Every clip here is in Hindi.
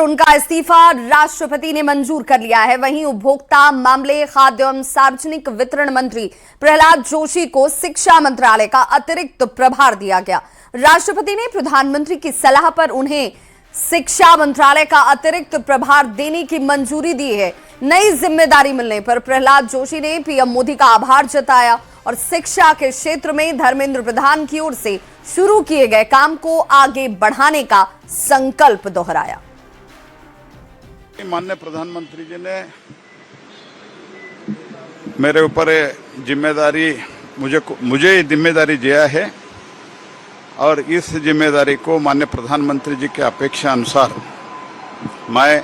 उनका इस्तीफा राष्ट्रपति ने मंजूर कर लिया है। वहीं उपभोक्ता मामले, खाद्य एवं सार्वजनिक वितरण मंत्री प्रहलाद जोशी को शिक्षा मंत्रालय का अतिरिक्त प्रभार दिया गया। राष्ट्रपति ने प्रधानमंत्री की सलाह पर उन्हें शिक्षा मंत्रालय का अतिरिक्त प्रभार देने की मंजूरी दी है। नई जिम्मेदारी मिलने पर प्रहलाद जोशी ने पीएम मोदी का आभार जताया और शिक्षा के क्षेत्र में धर्मेंद्र प्रधान की ओर से शुरू किए गए काम को आगे बढ़ाने का संकल्प दोहराया। माननीय प्रधानमंत्री जी ने मेरे ऊपर जिम्मेदारी मुझे जिम्मेदारी दिया है और इस जिम्मेदारी को माननीय प्रधानमंत्री जी की अपेक्षा अनुसार मैं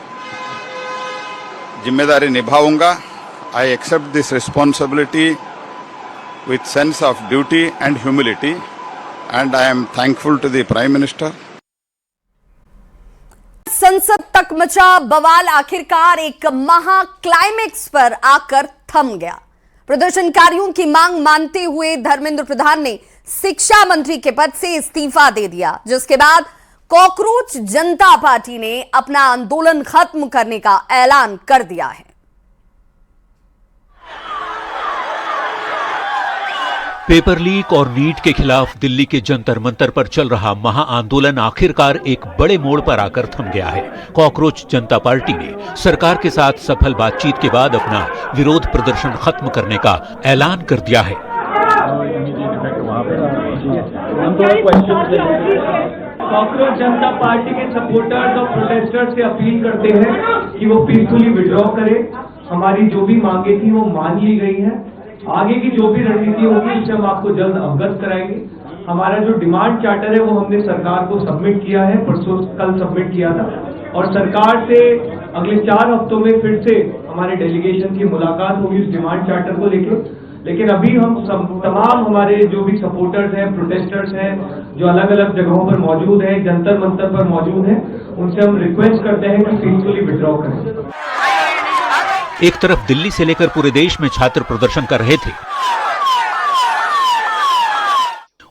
जिम्मेदारी निभाऊंगा। I accept this responsibility with sense of duty and humility, and I am thankful to the Prime Minister. संसद तक मचा बवाल आखिरकार एक महा क्लाइमेक्स पर आकर थम गया। प्रदर्शनकारियों की मांग मानते हुए धर्मेंद्र प्रधान ने शिक्षा मंत्री के पद से इस्तीफा दे दिया, जिसके बाद कॉकरोच जनता पार्टी ने अपना आंदोलन खत्म करने का ऐलान कर दिया है। पेपर लीक और नीट के खिलाफ दिल्ली के जंतर मंतर पर चल रहा महा आंदोलन आखिरकार एक बड़े मोड़ पर आकर थम गया है। कॉकरोच जनता पार्टी ने सरकार के साथ सफल बातचीत के बाद अपना विरोध प्रदर्शन खत्म करने का ऐलान कर दिया है। कॉकरोच जनता पार्टी के सपोर्टर्स और प्रोटेस्टर्स से अपील करते हैं कि वो पीसफुली विड्रॉ करें। हमारी जो भी मांगे थी वो मान ली गई है। आगे की जो भी रणनीति होगी उससे हम आपको जल्द अवगत कराएंगे। हमारा जो डिमांड चार्टर है वो हमने सरकार को सबमिट किया है, परसों कल सबमिट किया था, और सरकार से अगले 4 हफ्तों में फिर से हमारे डेलीगेशन की मुलाकात होगी उस डिमांड चार्टर को लेकर। लेकिन अभी हम तमाम हमारे जो भी सपोर्टर्स हैं, प्रोटेस्टर्स हैं, जो अलग अलग जगहों पर मौजूद हैं, जंतर मंतर पर मौजूद हैं, उनसे हम रिक्वेस्ट करते हैं कि पीसफुली विड्रॉ करें। एक तरफ दिल्ली से लेकर पूरे देश में छात्र प्रदर्शन कर रहे थे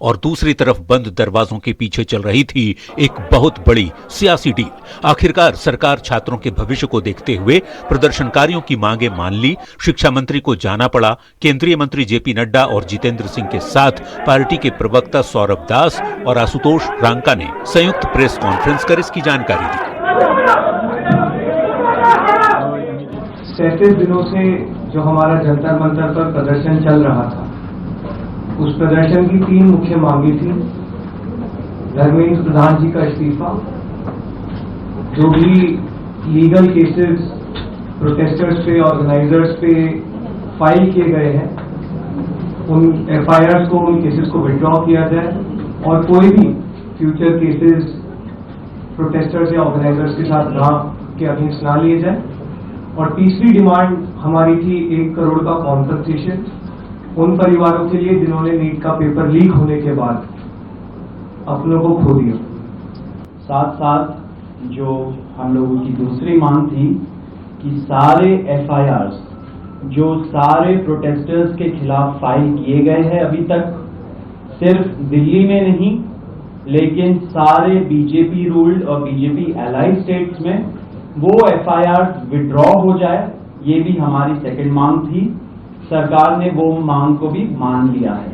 और दूसरी तरफ बंद दरवाजों के पीछे चल रही थी एक बहुत बड़ी सियासी डील। आखिरकार सरकार छात्रों के भविष्य को देखते हुए प्रदर्शनकारियों की मांगे मान ली। शिक्षा मंत्री को जाना पड़ा। केंद्रीय मंत्री जेपी नड्डा और जितेंद्र सिंह के साथ पार्टी के प्रवक्ता सौरभ दास और आशुतोष रांका ने संयुक्त प्रेस कॉन्फ्रेंस कर इसकी जानकारी दी। 37 दिनों से जो हमारा जंतर मंतर पर प्रदर्शन चल रहा था, उस प्रदर्शन की 3 मुख्य मांगे थी। धर्मेंद्र प्रधान जी का इस्तीफा, जो भी लीगल केसेस प्रोटेस्टर्स पे, ऑर्गेनाइजर्स पे फाइल किए गए हैं, उन एफआईआर को, उन केसेस को विड्रॉ किया जाए और कोई भी फ्यूचर केसेस प्रोटेस्टर्स या ऑर्गेनाइजर्स के साथ ना के अगेंस्ट ना लिए जाए। और तीसरी डिमांड हमारी थी 1 करोड़ का कॉम्पनसेशन उन परिवारों के लिए जिन्होंने नीट का पेपर लीक होने के बाद अपनों को खो दिया। साथ साथ जो हम लोगों की दूसरी मांग थी कि सारे एफआईआर्स जो सारे प्रोटेस्टर्स के खिलाफ फाइल किए गए हैं अभी तक, सिर्फ दिल्ली में नहीं लेकिन सारे बीजेपी रूल्ड और बीजेपी एलाइड स्टेट्स में, वो एफआईआर विड्रॉ हो जाए। ये भी हमारी सेकंड मांग थी। सरकार ने वो मांग को भी मान लिया है।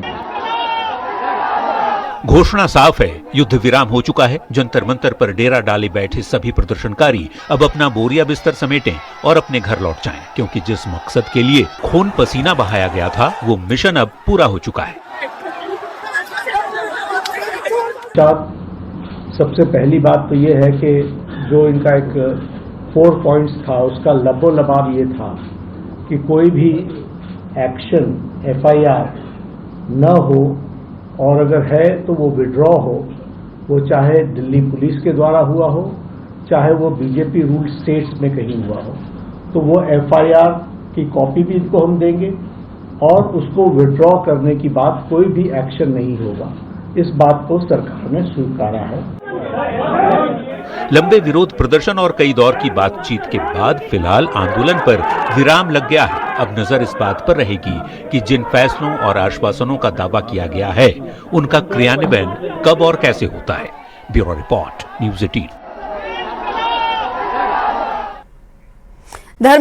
घोषणा साफ है, युद्ध विराम हो चुका है। जंतर मंतर पर डेरा डाले बैठे सभी प्रदर्शनकारी अब अपना बोरिया बिस्तर समेटें और अपने घर लौट जाएं, क्योंकि जिस मकसद के लिए खून पसीना बहाया गया था वो मिशन अब पूरा हो चुका है। सबसे पहली बात तो ये है कि जो इनका एक 4 पॉइंट्स था, उसका लबोलबाब ये था कि कोई भी एक्शन एफआईआर न हो, और अगर है तो वो विड्रॉ हो, वो चाहे दिल्ली पुलिस के द्वारा हुआ हो, चाहे वो बीजेपी रूल्ड स्टेट्स में कहीं हुआ हो, तो वो एफआईआर की कॉपी भी इनको हम देंगे और उसको विड्रॉ करने की बात कोई भी एक्शन नहीं होगा। इस बात को सरकार ने स्वीकारा है। लंबे विरोध प्रदर्शन और कई दौर की बातचीत के बाद फिलहाल आंदोलन पर विराम लग गया है। अब नजर इस बात पर रहेगी कि जिन फैसलों और आश्वासनों का दावा किया गया है उनका क्रियान्वयन कब और कैसे होता है। Bureau report, news 18।